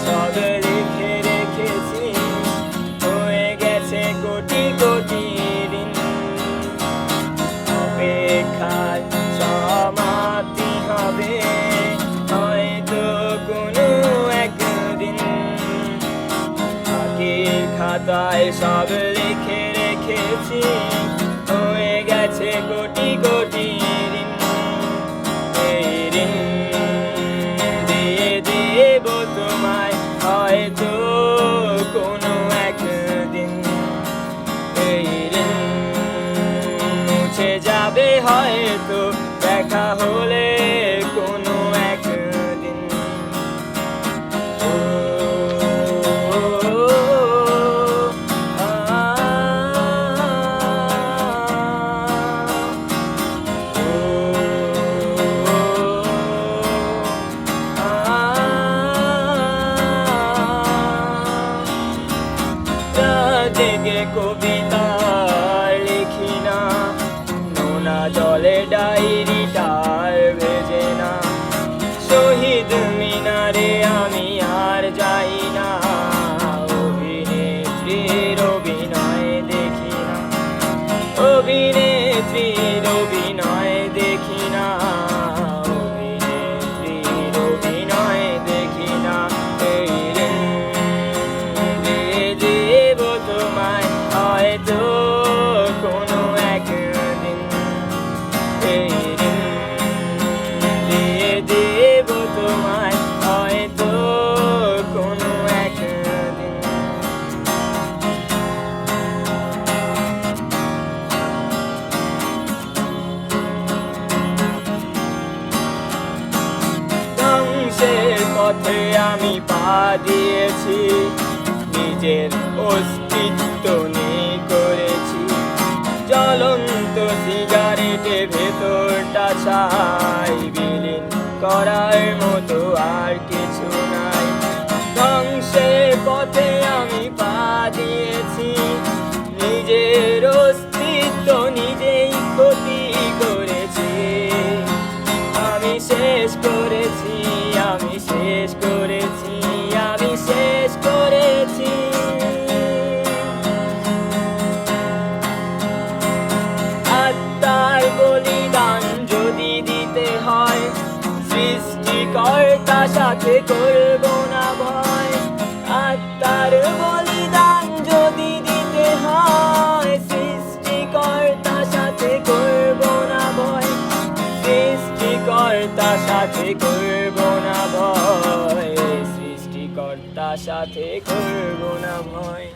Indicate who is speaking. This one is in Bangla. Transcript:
Speaker 1: সব লিখে রেখেছি, হয়ে গেছে কোটি কোটি দিন। অপেক্ষার সমাপ্তি হবে হয়তো কোনো একদিন। বাকির খাতায় সব লিখে রেখেছি, হয়ে গেছে কোটি কোটি দিন। এই ঋণ দিয়ে দেব তোমায় হয়তো কোনো একদিন। এই ঋণ মুছে যাবে হয়তো দেখা হলে কোনো একদিন। ও জেগে কবিতা লিখি না, নোনা জলে ডায়েরিটার ভেজে না। শহীদ মিনারে আমি আর যাই না, অভিনেত্রীর অভিনয় দেখি না, অভিনেত্রীর অভিনয় দেখি না, অভিনেত্রীর অভিনয় দেখি না। এই ঋণ দিয়ে দেব তোমায় হয়তো কোনো একদিন। এই ঋণ দিয়ে দেব তোমায় হয়তো কোনো একদিন। ধ্বংসের পথে আমি পা দিয়েছি, নিজের অস্তিত্ব নেই করেছি। জ্বলন্ত সিগারেটে ভেতরটা ছাই, বিলীন করার মতো আর কিছু নাই। ধ্বংসের পথে আমি পা দিয়েছি, নিজের অস্তিত্ব নিজেই ক্ষতি করেছি। আমি শেষ করেছি, আমি শেষ করেছি, আমি শেষ করেছি। আত্মার বলিদান যদি দিতে হয়, সৃষ্টিকর্তা সাথে করব না ভয়। আত্মার বলিদান যদি দিতে হয়, সৃষ্টিকর্তা সাথে করব না ভয়। সৃষ্টিকর্তা সাথে করব না ভয়, সৃষ্টিকর্তা সাথে করব না ভয়।